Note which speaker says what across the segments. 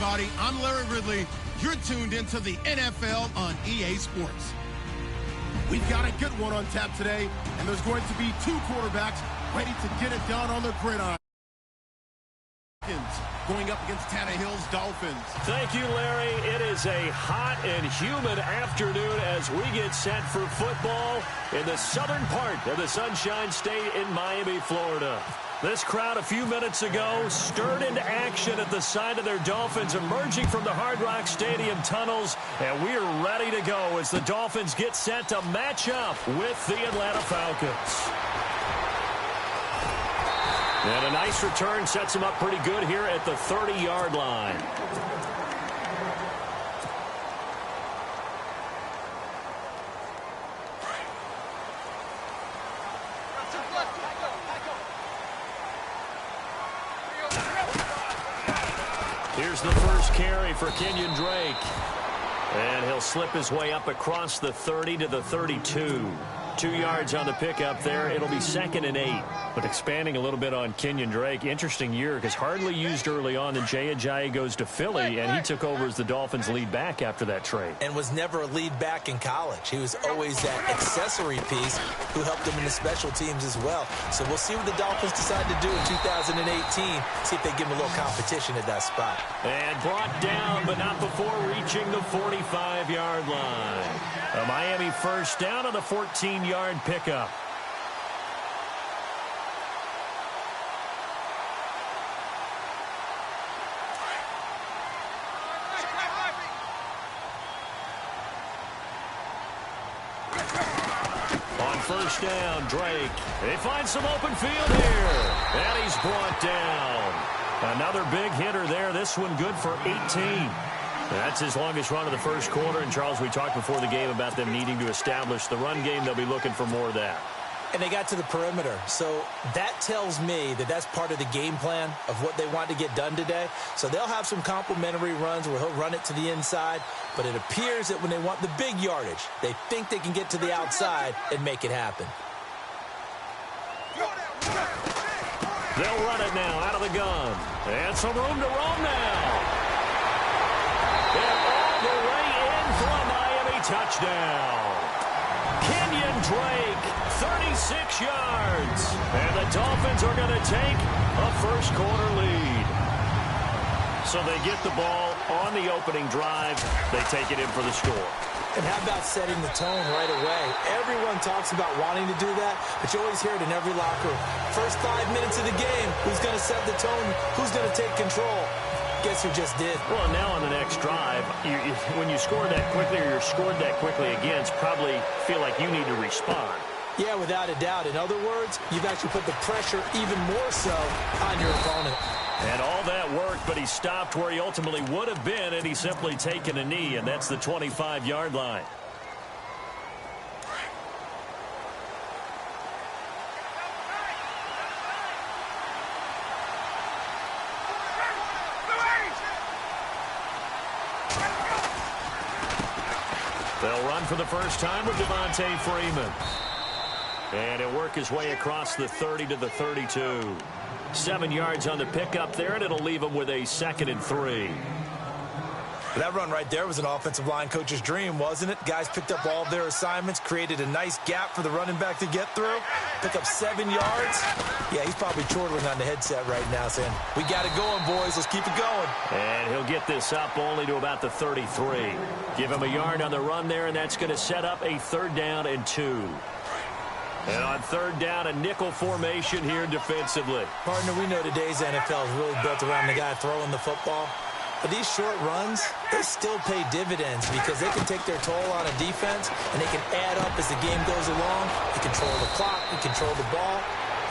Speaker 1: everybody. I'm Larry Ridley. You're tuned into the NFL on EA Sports. We've got a good one on tap today, and there's going to be two quarterbacks ready to get it done on the gridiron. Going up against Tannehill's Dolphins.
Speaker 2: Thank you, Larry. It is a hot and humid afternoon as we get set for football in the southern part of the Sunshine State in Miami, Florida. This crowd a few minutes ago stirred into action at the side of their Dolphins emerging from the Hard Rock Stadium tunnels, and we are ready to go as the Dolphins get set to match up with the Atlanta Falcons. And a nice return sets him up pretty good here at the 30-yard line. Here's the first carry for Kenyon Drake. And he'll slip his way up across the 30 to the 32. 2 yards on the pickup there. It'll be 2nd and 8. But expanding a little bit on Kenyon Drake, interesting year because hardly used early on. Then Jay goes to Philly, and he took over as the Dolphins' lead back after that trade.
Speaker 3: And was never a lead back in college. He was always that accessory piece who helped him in the special teams as well. So we'll see what the Dolphins decide to do in 2018. See if they give him a little competition at that spot.
Speaker 2: And brought down, but not before reaching the 45-yard line. A Miami first down on the 14-yard pickup. On first down, Drake. They find some open field here. And he's brought down. Another big hitter there. This one good for 18. That's his longest run of the first quarter. And, Charles, we talked before the game about them needing to establish the run game. They'll be looking for more of that.
Speaker 3: And they got to the perimeter. So that tells me that that's part of the game plan of what they want to get done today. So they'll have some complimentary runs where he'll run it to the inside. But it appears that when they want the big yardage, they think they can get to the outside and make it happen.
Speaker 2: They'll run it now out of the gun. And some room to roam now. And all the way in for a Miami touchdown. Kenyon Drake, 36 yards. And the Dolphins are going to take a first quarter lead. So they get the ball on the opening drive. They take it in for the score.
Speaker 3: And how about setting the tone right away? Everyone talks about wanting to do that, but you always hear it in every locker room. First 5 minutes of the game, who's going to set the tone? Who's going to take control? Guess who just did?
Speaker 2: Well, now on the next drive, when you score that quickly or you're scored that quickly against, probably feel like you need to respond.
Speaker 3: Yeah, without a doubt. In other words, you've actually put the pressure even more so on your opponent.
Speaker 2: And all that worked, but he stopped where he ultimately would have been, and he's simply taken a knee, and that's the 25-yard line. They'll run for the first time with Devontae Freeman. And he'll work his way across the 30 to the 32. 7 yards on the pickup there, and it'll leave him with a 2nd and 3.
Speaker 3: That run right there was an offensive line coach's dream, wasn't it? Guys picked up all their assignments, created a nice gap for the running back to get through, pick up 7 yards. Yeah, he's probably chortling on the headset right now saying, we got it going, boys. Let's keep it going.
Speaker 2: And he'll get this up only to about the 33. Give him a yard on the run there, and that's going to set up a 3rd down and 2. And on 3rd down, a nickel formation here defensively.
Speaker 3: Partner, we know today's NFL is really built around the guy throwing the football. But these short runs, they still pay dividends because they can take their toll on a defense, and they can add up as the game goes along. You control the clock, you control the ball,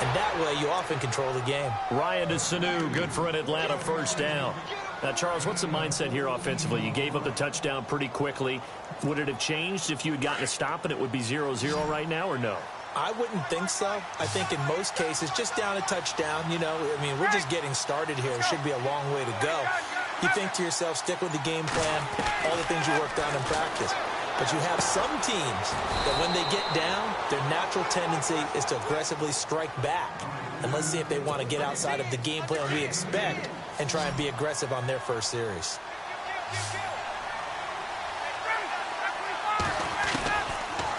Speaker 3: and that way you often control the game.
Speaker 2: Ryan to Sanu, good for an Atlanta first down. Now, Charles, what's the mindset here offensively? You gave up the touchdown pretty quickly. Would it have changed if you had gotten a stop and it would be 0-0 right now, or no?
Speaker 3: I wouldn't think so. I think in most cases, just down a touchdown, you know, I mean, we're just getting started here. It should be a long way to go. You think to yourself, stick with the game plan, all the things you worked on in practice. But you have some teams that when they get down, their natural tendency is to aggressively strike back. And let's see if they want to get outside of the game plan we expect and try and be aggressive on their first series.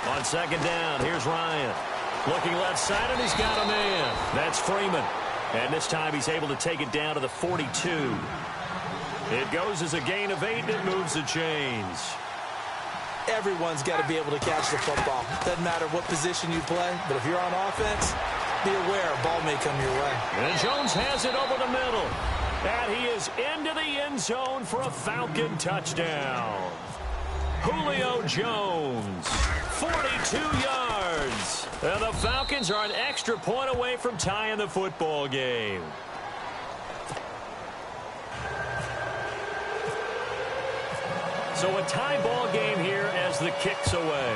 Speaker 2: On second down, here's Ryan. Looking left side, and he's got a man. That's Freeman. And this time he's able to take it down to the 42. It goes as a gain of 8, and it moves the chains.
Speaker 3: Everyone's got to be able to catch the football. Doesn't matter what position you play, but if you're on offense, be aware a ball may come your way.
Speaker 2: And Jones has it over the middle. And he is into the end zone for a Falcon touchdown. Julio Jones, 42 yards. And the Falcons are an extra point away from tying the football game. So a tie ball game here as the kick's away.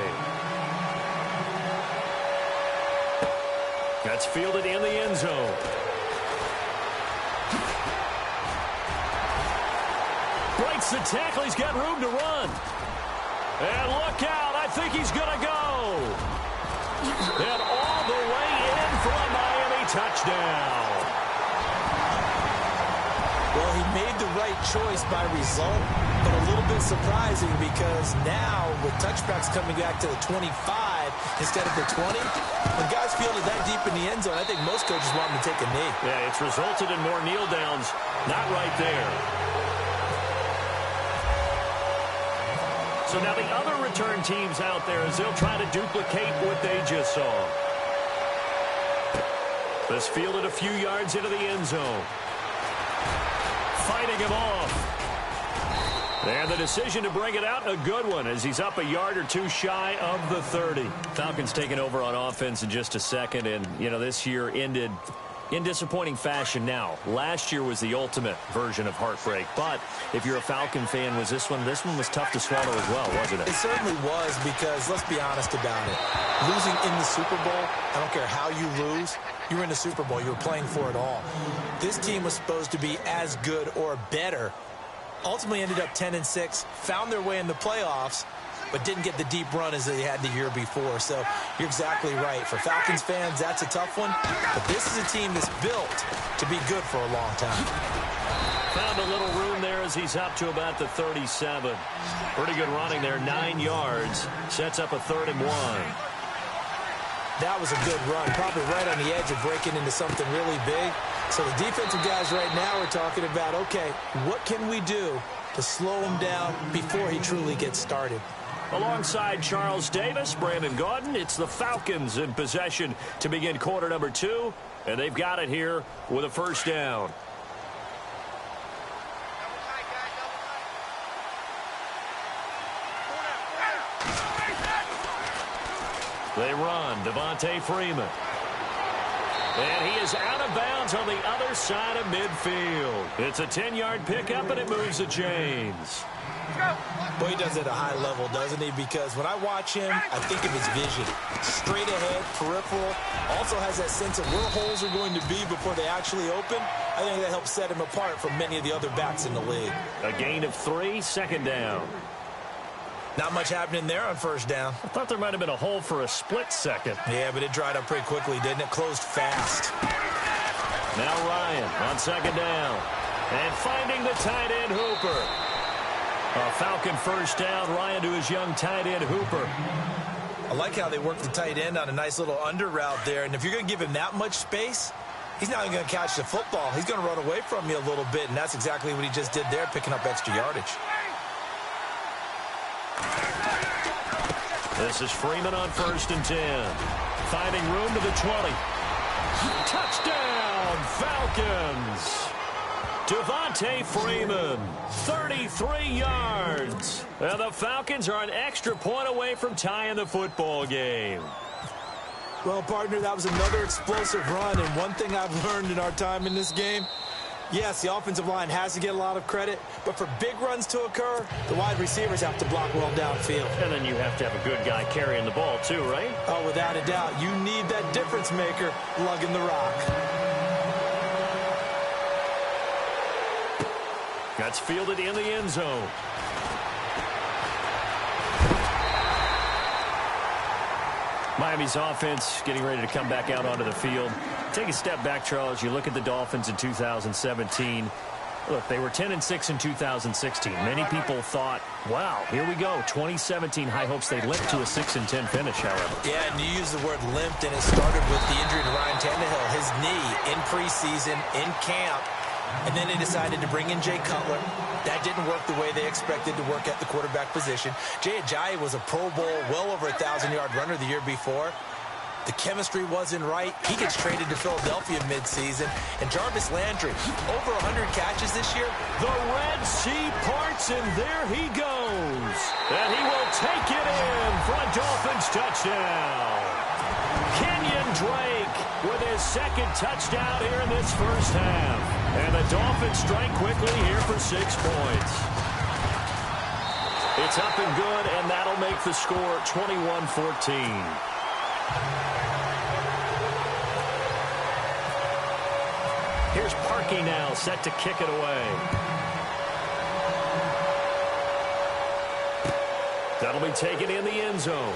Speaker 2: That's fielded in the end zone. Breaks the tackle. He's got room to run. And look out. I think he's going to go. And all the way in for a Miami touchdown.
Speaker 3: Well, he made the right choice by result, but a little bit surprising because now with touchbacks coming back to the 25 instead of the 20, when guys field it that deep in the end zone, I think most coaches want them to take a knee.
Speaker 2: Yeah, it's resulted in more kneel downs. Not right there. So now the other return teams out there as they'll try to duplicate what they just saw. This fielded a few yards into the end zone. Fighting him off. And the decision to bring it out, a good one, as he's up a yard or two shy of the 30. Falcons taking over on offense in just a second, and, you know, this year ended in disappointing fashion now. Last year was the ultimate version of heartbreak, but if you're a Falcon fan, was this one was tough to swallow as well, wasn't it?
Speaker 3: It certainly was because, let's be honest about it, losing in the Super Bowl, I don't care how you lose, you were in the Super Bowl, you were playing for it all. This team was supposed to be as good or better. Ultimately ended up 10-6, found their way in the playoffs, but didn't get the deep run as they had the year before. So you're exactly right. For Falcons fans, that's a tough one. But this is a team that's built to be good for a long time.
Speaker 2: Found a little room there as he's up to about the 37. Pretty good running there, 9 yards. Sets up a 3rd and 1.
Speaker 3: That was a good run, probably right on the edge of breaking into something really big. So the defensive guys right now are talking about, okay, what can we do to slow him down before he truly gets started?
Speaker 2: Alongside Charles Davis, Brandon Gaudin, it's the Falcons in possession to begin quarter number 2, and they've got it here with a first down. They run, Devontae Freeman. And he is out of bounds on the other side of midfield. It's a 10-yard pickup, and it moves the chains.
Speaker 3: Boy, he does it at a high level, doesn't he? Because when I watch him, I think of his vision. Straight ahead, peripheral. Also has that sense of where holes are going to be before they actually open. I think that helps set him apart from many of the other backs in the league.
Speaker 2: A gain of 3, second down.
Speaker 3: Not much happening there on first down.
Speaker 2: I thought there might have been a hole for a split second.
Speaker 3: Yeah, but it dried up pretty quickly, didn't it? Closed fast.
Speaker 2: Now Ryan on second down. And finding the tight end Hooper. A Falcon first down. Ryan to his young tight end Hooper.
Speaker 3: I like how they work the tight end on a nice little under route there. And if you're going to give him that much space, he's not even going to catch the football. He's going to run away from you a little bit, and that's exactly what he just did there, picking up extra yardage.
Speaker 2: This is Freeman on 1st and 10. Finding room to the 20. Touchdown, Falcons. Devontae Freeman, 33 yards. And the Falcons are an extra point away from tying the football game.
Speaker 3: Well, partner, that was another explosive run, and one thing I've learned in our time in this game, yes, the offensive line has to get a lot of credit, but for big runs to occur, the wide receivers have to block well downfield.
Speaker 2: And then you have to have a good guy carrying the ball too, right?
Speaker 3: Oh, without a doubt. You need that difference maker lugging the rock.
Speaker 2: That's fielded in the end zone. Miami's offense getting ready to come back out onto the field. Take a step back, Charles. You look at the Dolphins in 2017. Look, they were 10-6 in 2016. Many people thought, wow, here we go. 2017, high hopes they limped to a 6-10 finish, however.
Speaker 3: Yeah, and you use the word limped, and it started with the injury to Ryan Tannehill. His knee in preseason, in camp, and then they decided to bring in Jay Cutler. That didn't work the way they expected to work at the quarterback position. Jaycazzz was a Pro Bowl, well over 1,000-yard runner the year before. The chemistry wasn't right. He gets traded to Philadelphia midseason. And Jarvis Landry, over 100 catches this year.
Speaker 2: The Red Sea parts, and there he goes. And he will take it in for a Dolphins touchdown. Kenyon Drake with his second touchdown here in this first half. And the Dolphins strike quickly here for 6 points. It's up and good, and that'll make the score 21-14. Here's Parkey now, set to kick it away. That'll be taken in the end zone.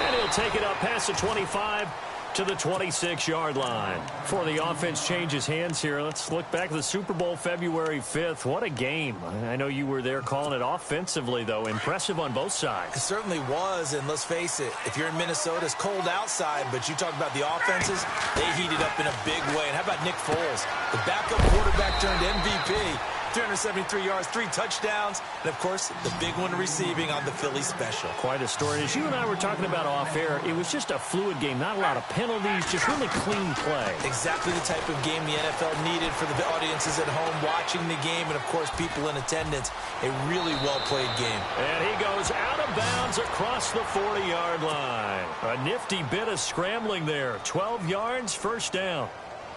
Speaker 2: And he'll take it up past the 25 to the 26-yard line. Before the offense changes hands here, let's look back at the Super Bowl February 5th. What a game. I know you were there calling it offensively, though. Impressive on both sides.
Speaker 3: It certainly was, and let's face it, if you're in Minnesota, it's cold outside, but you talk about the offenses, they heated up in a big way. And how about Nick Foles, the backup quarterback turned MVP? 373 yards, 3 touchdowns, and, of course, the big one receiving on the Philly special.
Speaker 2: Quite a story. As you and I were talking about off-air, it was just a fluid game. Not a lot of penalties, just really clean play.
Speaker 3: Exactly the type of game the NFL needed for the audiences at home watching the game and, of course, people in attendance. A really well-played game.
Speaker 2: And he goes out of bounds across the 40-yard line. A nifty bit of scrambling there. 12 yards, first down.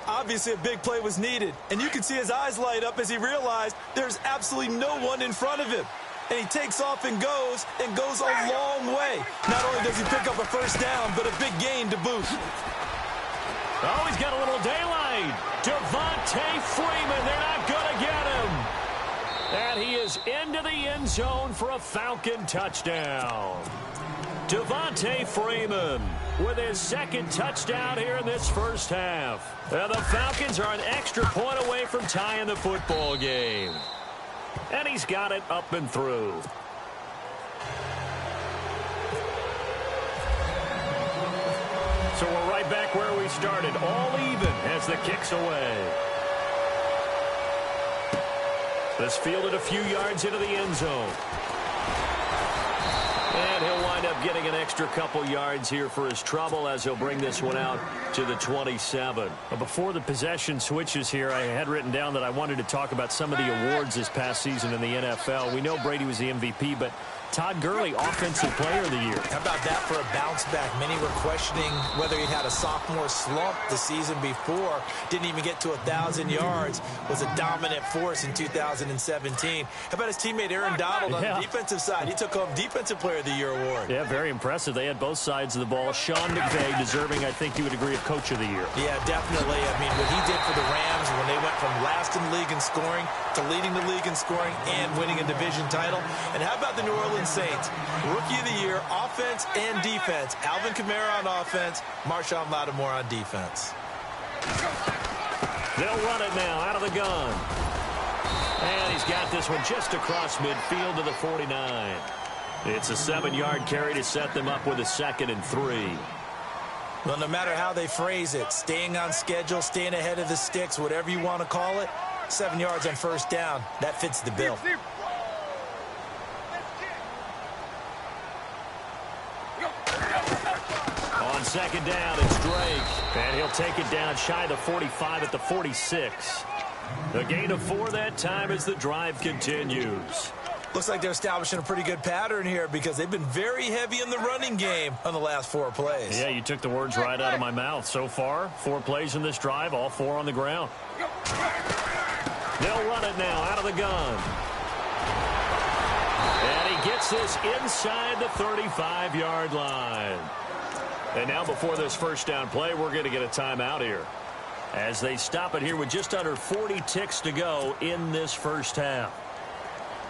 Speaker 3: Obviously, a big play was needed, and you can see his eyes light up as he realized there's absolutely no one in front of him. And he takes off and goes a long way. Not only does he pick up a first down, but a big gain to boot.
Speaker 2: Oh, he's got a little daylight. Devontae Freeman, they're not going to get him. And he is into the end zone for a Falcon touchdown. Devontae Freeman with his second touchdown here in this first half. And the Falcons are an extra point away from tying the football game. And he's got it up and through. So we're right back where we started, all even as the kick's away. This fielded a few yards into the end zone. And he'll wind up getting an extra couple yards here for his trouble as he'll bring this one out to the 27. But before the possession switches here, I had written down that I wanted to talk about some of the awards this past season in the NFL. We know Brady was the MVP, but Todd Gurley, Offensive Player of the Year.
Speaker 3: How about that for a bounce back? Many were questioning whether he'd had a sophomore slump the season before. Didn't even get to 1,000 yards. Was a dominant force in 2017. How about his teammate Aaron Donald on the defensive side? He took home Defensive Player of the Year award.
Speaker 2: Yeah, very impressive. They had both sides of the ball. Sean McVay deserving, I think you would agree, of Coach of the Year.
Speaker 3: Yeah, definitely. I mean, what he did for the Rams when they went from last in the league in scoring to leading the league in scoring and winning a division title. And how about the New Orleans Saints? Rookie of the Year, offense and defense. Alvin Kamara on offense, Marshawn Lattimore on defense.
Speaker 2: They'll run it now out of the gun. And he's got this one just across midfield to the 49. It's a 7-yard carry to set them up with a 2nd and 3.
Speaker 3: Well, no matter how they phrase it, staying on schedule, staying ahead of the sticks, whatever you want to call it, 7 yards on first down, that fits the bill.
Speaker 2: On second down, it's Drake. And he'll take it down shy of the 45 at the 46. A gain of 4 that time as the drive continues.
Speaker 3: Looks like they're establishing a pretty good pattern here because they've been very heavy in the running game on the last 4 plays.
Speaker 2: Yeah, you took the words right out of my mouth. So far, 4 plays in this drive, all 4 on the ground. They'll run it now out of the gun. And he gets this inside the 35-yard line. And now before this first down play, we're going to get a timeout here as they stop it here with just under 40 ticks to go in this first half.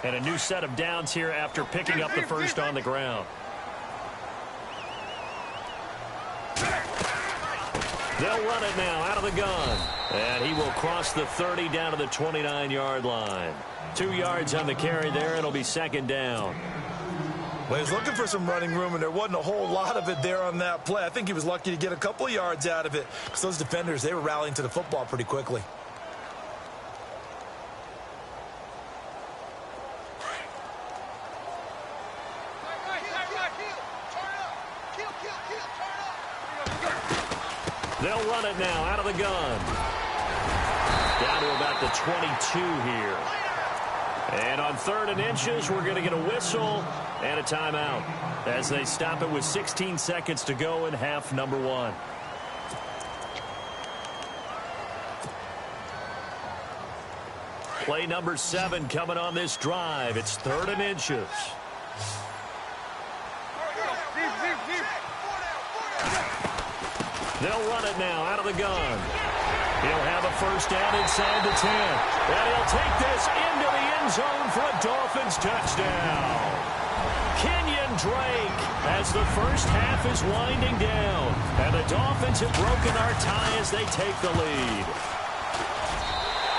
Speaker 2: And a new set of downs here after picking up the first on the ground. They'll run it now out of the gun. And he will cross the 30 down to the 29-yard line. 2 yards on the carry there. It'll be second down.
Speaker 3: Well, he was looking for some running room, and there wasn't a whole lot of it there on that play. I think he was lucky to get a couple of yards out of it because those defenders, they were rallying to the football pretty quickly.
Speaker 2: They'll run it now out of the gun. Down to about the 22 here. And on 3rd and inches, we're going to get a whistle and a timeout as they stop it with 16 seconds to go in half number 1. Play number 7 coming on this drive. It's 3rd and inches. They'll run it now out of the gun. He'll have a first down inside the 10. And he'll take this into the end zone for a Dolphins touchdown. Kenyon Drake as the first half is winding down. And the Dolphins have broken our tie as they take the lead.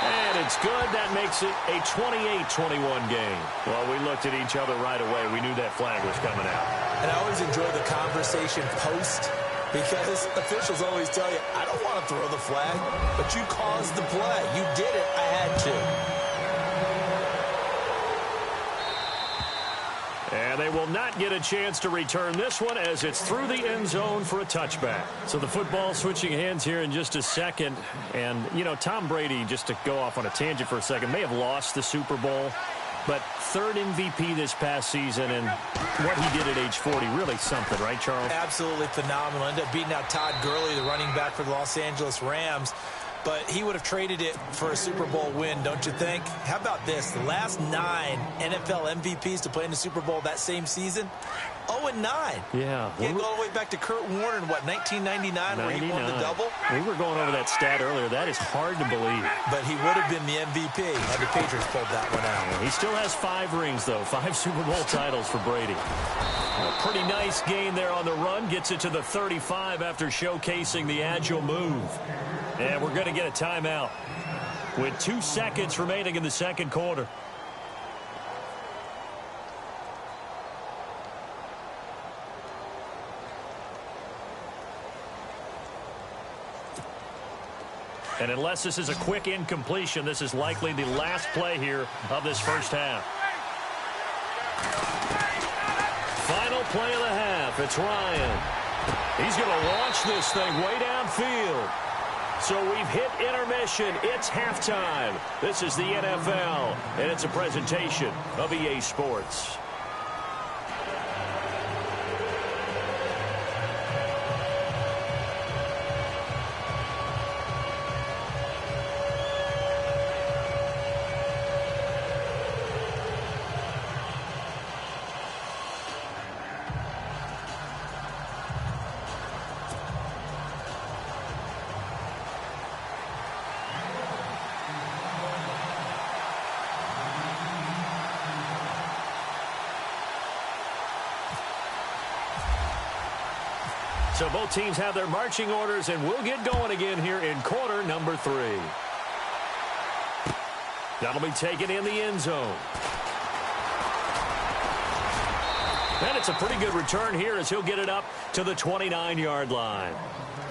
Speaker 2: And it's good. That makes it a 28-21 game. Well, we looked at each other right away. We knew that flag was coming out.
Speaker 3: And I always enjoy the conversation post, because officials always tell you, I don't want to throw the flag, but you caused the play. You did it. I had to.
Speaker 2: And they will not get a chance to return this one as it's through the end zone for a touchback. So the football switching hands here in just a second. And, you know, Tom Brady, just to go off on a tangent for a second, may have lost the Super Bowl, but 3rd MVP this past season, and what he did at age 40, really something, right, Charles?
Speaker 3: Absolutely phenomenal. Ended up beating out Todd Gurley, the running back for the Los Angeles Rams. But he would have traded it for a Super Bowl win, don't you think? How about this? The last 9 NFL MVPs to play in the Super Bowl that same season, 0-9.
Speaker 2: Yeah.
Speaker 3: You go all the way back to Kurt Warner in, what, 1999, where he won the double?
Speaker 2: We were going over that stat earlier. That is hard to believe.
Speaker 3: But he would have been the MVP had the Patriots pulled that one out.
Speaker 2: He still has 5 rings, though. 5 Super Bowl titles for Brady. A pretty nice gain there on the run. Gets it to the 35 after showcasing the agile move. And we're going to get a timeout with 2 seconds remaining in the second quarter. And unless this is a quick incompletion, this is likely the last play here of this first half. Final play of the half. It's Ryan. He's going to launch this thing way downfield. So we've hit intermission. It's halftime. This is the NFL, and it's a presentation of EA Sports. So both teams have their marching orders, and we'll get going again here in quarter number 3. That'll be taken in the end zone. And it's a pretty good return here as he'll get it up to the 29-yard line.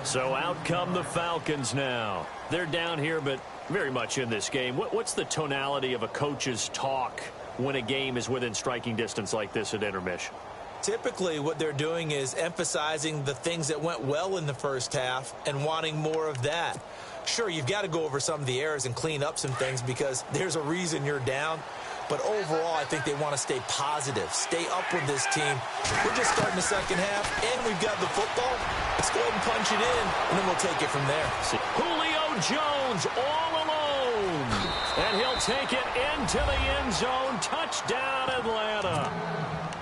Speaker 2: So out come the Falcons now. They're down here, but very much in this game. What's the tonality of a coach's talk when a game is within striking distance like this at intermission?
Speaker 3: Typically, what they're doing is emphasizing the things that went well in the first half and wanting more of that. Sure, you've got to go over some of the errors and clean up some things because there's a reason you're down. But overall, I think they want to stay positive, stay up with this team. We're just starting the second half, and we've got the football. Let's go ahead and punch it in, and then we'll take it from there.
Speaker 2: Julio Jones all alone. And he'll take it into the end zone. Touchdown, Atlanta.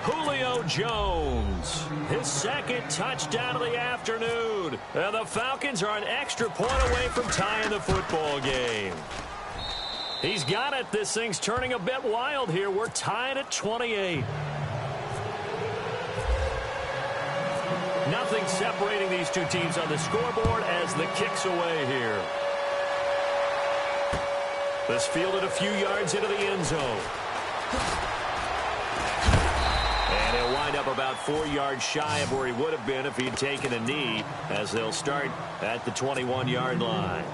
Speaker 2: Julio Jones, his second touchdown of the afternoon. And the Falcons are an extra point away from tying the football game. He's got it. This thing's turning a bit wild here. We're tied at 28. Nothing separating these two teams on the scoreboard as the kick's away here. This fielded a few yards into the end zone. And he'll wind up about 4 yards shy of where he would have been if he'd taken a knee, as they'll start at the 21-yard line.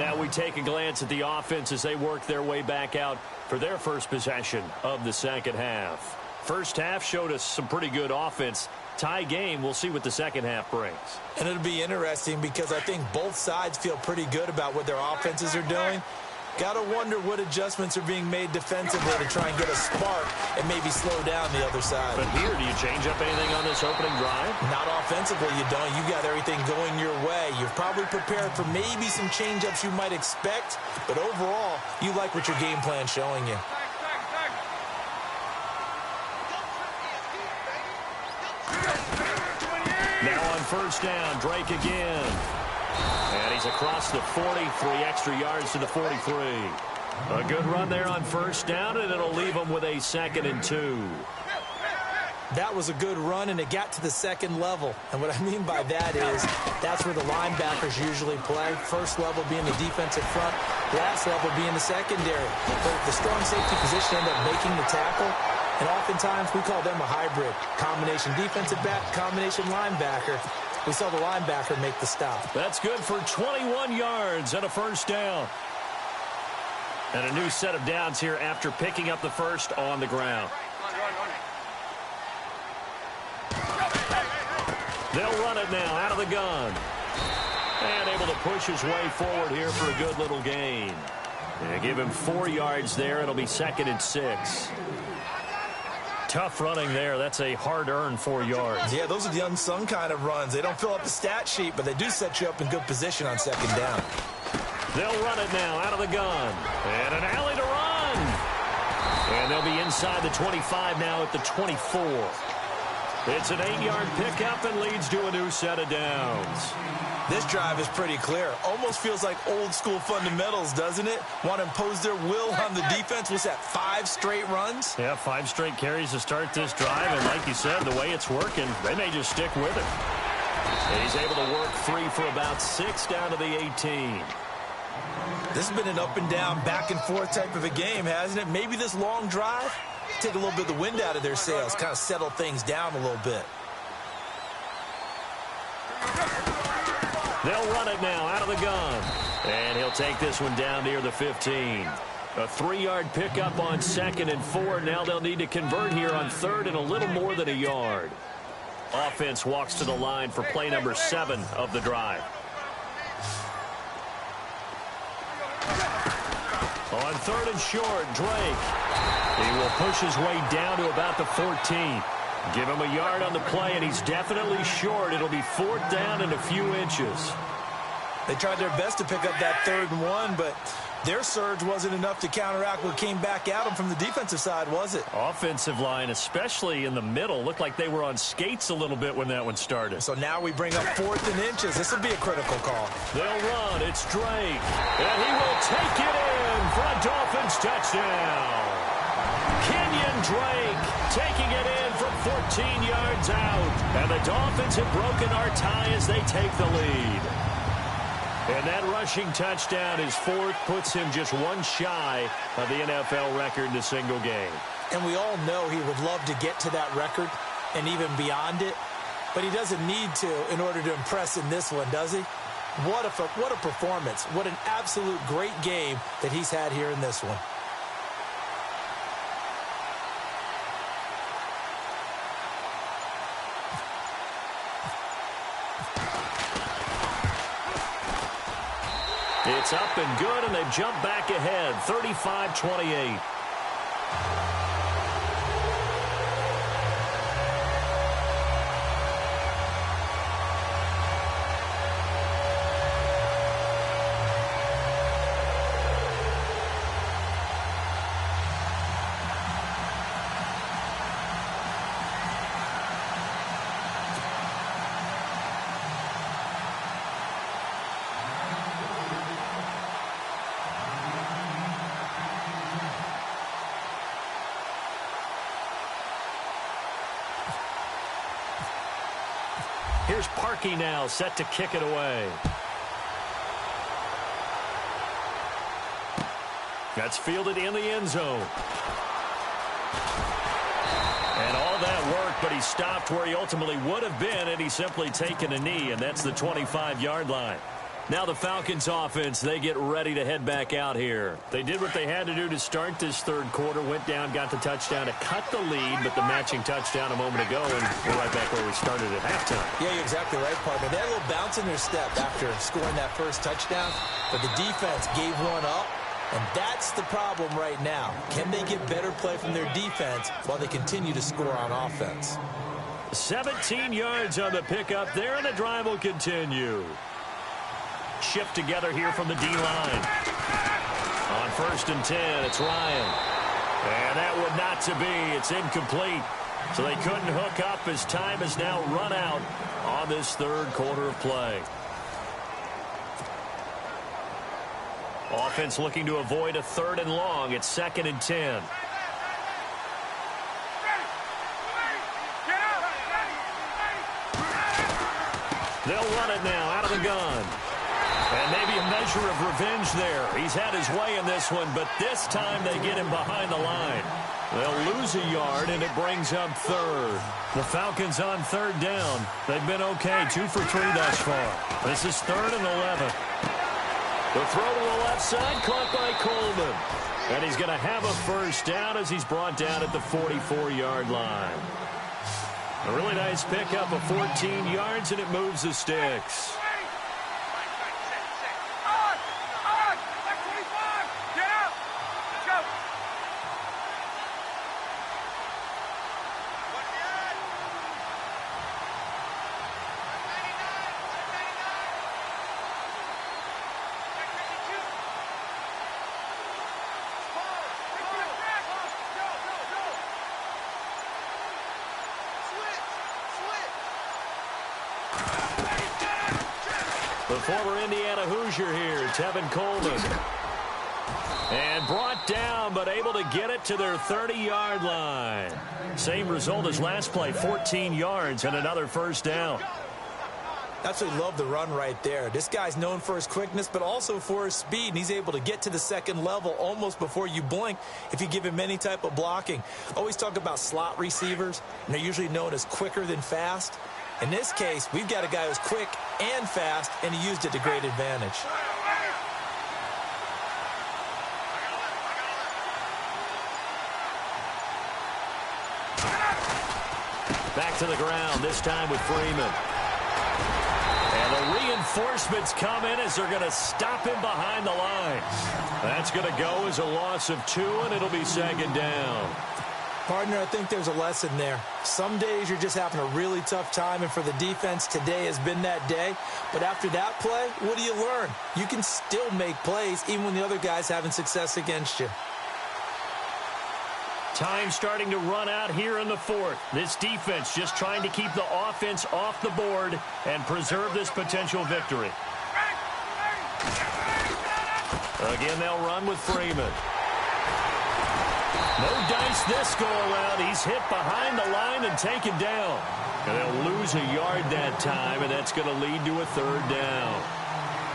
Speaker 2: Now we take a glance at the offense as they work their way back out for their first possession of the second half. First half showed us some pretty good offense. Tie game, we'll see what the second half brings.
Speaker 3: And it'll be interesting because I think both sides feel pretty good about what their offenses are doing. Got to wonder what adjustments are being made defensively to try and get a spark and maybe slow down the other side.
Speaker 2: But here, do you change up anything on this opening drive?
Speaker 3: Not offensively, you don't. You got everything going your way. You're probably prepared for maybe some change-ups you might expect, but overall, you like what your game plan's showing you.
Speaker 2: Now on first down, Drake again. And he's across the 40, 3 extra yards to the 43. A good run there on first down, and it'll leave him with a 2nd and 2.
Speaker 3: That was a good run, and it got to the second level. And what I mean by that is that's where the linebackers usually play. First level being the defensive front, last level being the secondary. But the strong safety position ended up making the tackle. And oftentimes we call them a hybrid. Combination defensive back, combination linebacker. We saw the linebacker make the stop.
Speaker 2: That's good for 21 yards and a first down. And a new set of downs here after picking up the first on the ground. They'll run it now out of the gun. And able to push his way forward here for a good little gain. They give him 4 yards there. It'll be 2nd and 6. Tough running there. That's a hard-earned 4 yards.
Speaker 3: Yeah, those are the unsung kind of runs. They don't fill up the stat sheet, but they do set you up in good position on second down.
Speaker 2: They'll run it now out of the gun. And an alley to run. And they'll be inside the 25 now at the 24. It's an 8-yard pickup and leads to a new set of downs.
Speaker 3: This drive is pretty clear. Almost feels like old-school fundamentals, doesn't it? Want to impose their will on the defense. Was that 5 straight runs?
Speaker 2: Yeah, 5 straight carries to start this drive. And like you said, the way it's working, they may just stick with it. And he's able to work 3 for about 6 down to the 18.
Speaker 3: This has been an up-and-down, back-and-forth type of a game, hasn't it? Maybe this long drive, take a little bit of the wind out of their sails, kind of settle things down a little bit.
Speaker 2: They'll run it now out of the gun. And he'll take this one down near the 15. A 3-yard pickup on 2nd and 4. Now they'll need to convert here on 3rd and a little more than a yard. Offense walks to the line for play number 7 of the drive. On 3rd and short, Drake. He will push his way down to about the 14. Give him a yard on the play, and he's definitely short. It'll be 4th down and a few inches.
Speaker 3: They tried their best to pick up that 3rd and 1, but their surge wasn't enough to counteract what came back at them from the defensive side, was it?
Speaker 2: Offensive line, especially in the middle, looked like they were on skates a little bit when that one started.
Speaker 3: So now we bring up 4th and inches. This will be a critical call.
Speaker 2: They'll run. It's Drake. And he will take it in for a Dolphins touchdown. Kenyon Drake taking it in from 14 yards out. And the Dolphins have broken our tie as they take the lead. And that rushing touchdown, his 4th, puts him just 1 shy of the NFL record in a single game.
Speaker 3: And we all know he would love to get to that record and even beyond it. But he doesn't need to in order to impress in this one, does he? What a performance. What an absolute great game that he's had here in this one.
Speaker 2: It's up and good, and they've jumped back ahead, 35-28. Here's Parkey now, set to kick it away. That's fielded in the end zone. And all that work, but he stopped where he ultimately would have been had he simply taken a knee, and that's the 25-yard line. Now the Falcons offense, they get ready to head back out here. They did what they had to do to start this third quarter, went down, got the touchdown to cut the lead, but the matching touchdown a moment ago, and we're right back where we started at halftime.
Speaker 3: Yeah, you're exactly right, partner. They had a little bounce in their step after scoring that first touchdown, but the defense gave one up. And that's the problem right now. Can they get better play from their defense while they continue to score on offense?
Speaker 2: 17 yards on the pickup there, and the drive will continue. Shift together here from the D-line. On 1st and 10, it's Ryan. And that would not to be. It's incomplete. So they couldn't hook up as time has now run out on this third quarter of play. Offense looking to avoid a 3rd and long. It's 2nd and 10. They'll run it now out of the gun. And maybe a measure of revenge there. He's had his way in this one, but this time they get him behind the line. They'll lose a yard, and it brings up 3rd. The Falcons on 3rd down. They've been okay, 2 for 3 thus far. This is 3rd and 11. The throw to the left side, caught by Coleman. And he's going to have a first down as he's brought down at the 44-yard line. A really nice pickup of 14 yards, and it moves the sticks. The former Indiana Hoosier here, Tevin Coleman. And brought down, but able to get it to their 30-yard line. Same result as last play, 14 yards and another first down.
Speaker 3: Absolutely love the run right there. This guy's known for his quickness, but also for his speed, and he's able to get to the second level almost before you blink if you give him any type of blocking. Always talk about slot receivers, and they're usually known as quicker than fast. In this case, we've got a guy who's quick and fast, and he used it to great advantage.
Speaker 2: Back to the ground, this time with Freeman. And the reinforcements come in as they're going to stop him behind the line. That's going to go as a loss of 2, and it'll be 2nd down.
Speaker 3: Partner, I think there's a lesson there. Some days you're just having a really tough time, and for the defense, today has been that day. But after that play, what do you learn? You can still make plays even when the other guy's having success against you.
Speaker 2: Time starting to run out here in the 4th. This defense just trying to keep the offense off the board and preserve this potential victory. Again, they'll run with Freeman. No dice this go-around. He's hit behind the line and taken down. And they'll lose a yard that time, and that's going to lead to a 3rd down.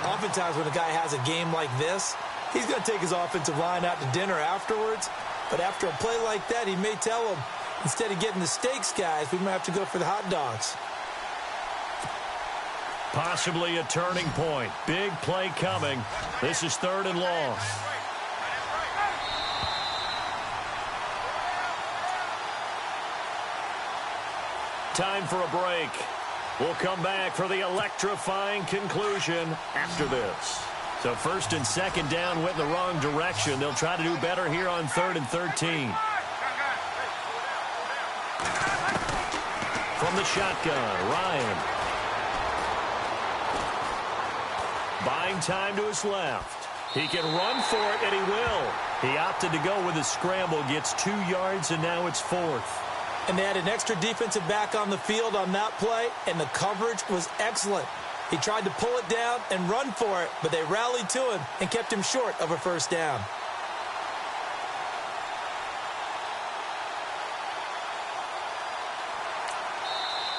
Speaker 3: Oftentimes when a guy has a game like this, he's going to take his offensive line out to dinner afterwards. But after a play like that, he may tell them, instead of getting the steaks, guys, we might have to go for the hot dogs.
Speaker 2: Possibly a turning point. Big play coming. This is 3rd and long. Time for a break. We'll come back for the electrifying conclusion after this. So 1st and 2nd down went in the wrong direction. They'll try to do better here on 3rd and 13. From the shotgun, Ryan. Buying time to his left. He can run for it, and he will. He opted to go with a scramble, gets 2 yards, and now it's 4th.
Speaker 3: And they had an extra defensive back on the field on that play, and the coverage was excellent. He tried to pull it down and run for it, but they rallied to him and kept him short of a first down.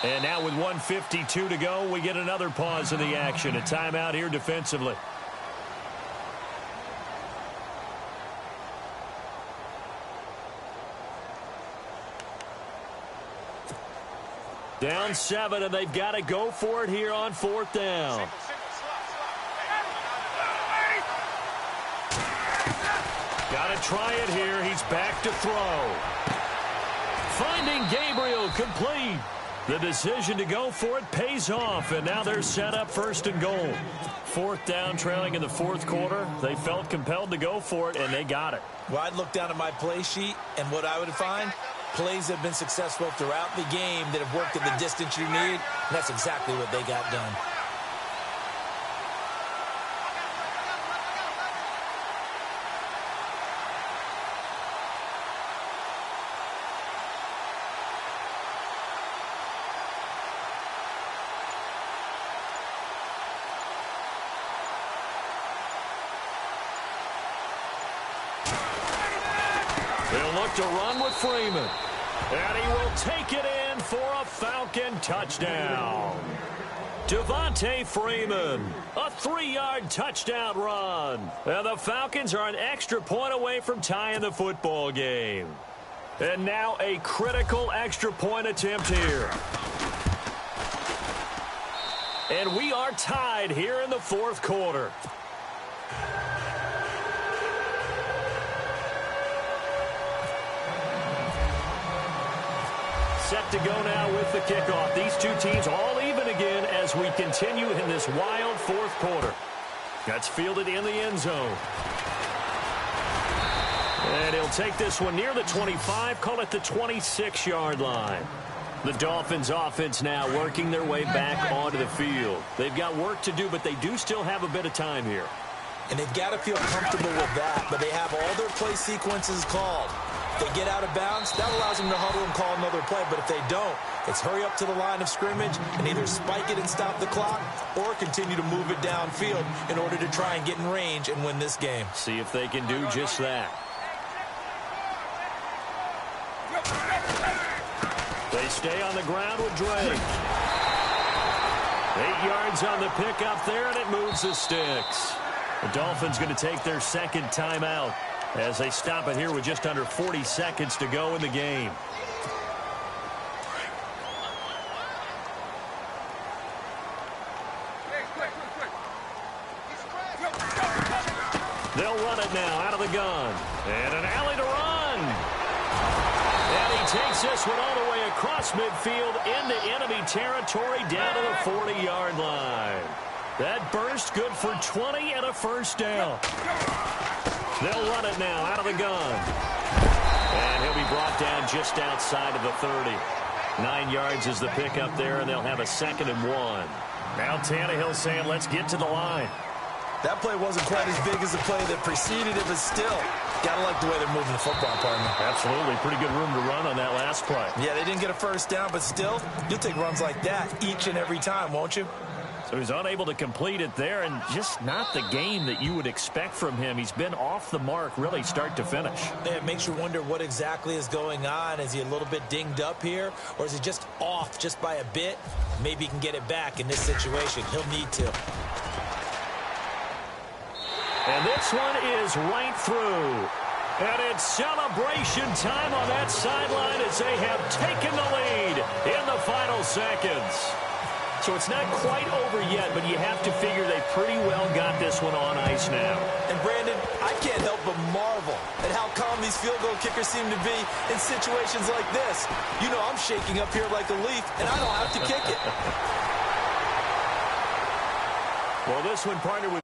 Speaker 2: And now with 1:52 to go, we get another pause in the action. A timeout here defensively. Down 7, and they've got to go for it here on 4th down. Got to try it here. He's back to throw. Finding Gabriel complete. The decision to go for it pays off, and now they're set up 1st and goal. 4th down, trailing in the 4th quarter. They felt compelled to go for it, and they got it.
Speaker 3: Well, I'd look down at my play sheet, and what I would find, plays have been successful throughout the game that have worked at the distance you need, and that's exactly what they got done.
Speaker 2: They'll look to run with Freeman. And he will take it in for a Falcon touchdown. Devontae Freeman, a 3-yard touchdown run. And the Falcons are an extra point away from tying the football game. And now a critical extra point attempt here. And we are tied here in the 4th quarter. Set to go now with the kickoff. These two teams all even again as we continue in this wild 4th quarter. That's fielded in the end zone. And he'll take this one near the 25, call it the 26-yard line. The Dolphins offense now working their way back onto the field. They've got work to do, but they do still have a bit of time here.
Speaker 3: And they've got to feel comfortable with that, but they have all their play sequences called. If they get out of bounds, that allows them to huddle and call another play. But if they don't, it's hurry up to the line of scrimmage and either spike it and stop the clock or continue to move it downfield in order to try and get in range and win this game.
Speaker 2: See if they can do just that. They stay on the ground with Drake. 8 yards on the pickup there, and it moves the sticks. The Dolphins going to take their 2nd timeout as they stop it here with just under 40 seconds to go in the game. They'll run it now out of the gun. And an alley to run. And he takes this one all the way across midfield into enemy territory down to the 40-yard line. That burst good for 20 and a 1st down. They'll run it now out of the gun. And he'll be brought down just outside of the 30. 9 yards is the pickup there, and they'll have a 2nd and 1. Now Tannehill saying, let's get to the line.
Speaker 3: That play wasn't quite as big as the play that preceded it, but still, gotta like the way they're moving the football, partner.
Speaker 2: Absolutely. Pretty good room to run on that last play.
Speaker 3: Yeah, they didn't get a 1st down, but still, you'll take runs like that each and every time, won't you?
Speaker 2: So he's unable to complete it there, and just not the game that you would expect from him. He's been off the mark, really, start to finish.
Speaker 3: Yeah, it makes you wonder what exactly is going on. Is he a little bit dinged up here, or is he just off just by a bit? Maybe he can get it back in this situation. He'll need to.
Speaker 2: And this one is right through. And it's celebration time on that sideline as they have taken the lead in the final seconds. So it's not quite over yet, but you have to figure they pretty well got this one on ice now.
Speaker 3: And, Brandon, I can't help but marvel at how calm these field goal kickers seem to be in situations like this. You know I'm shaking up here like a leaf, and I don't have to kick it.
Speaker 2: Well, this one partnered with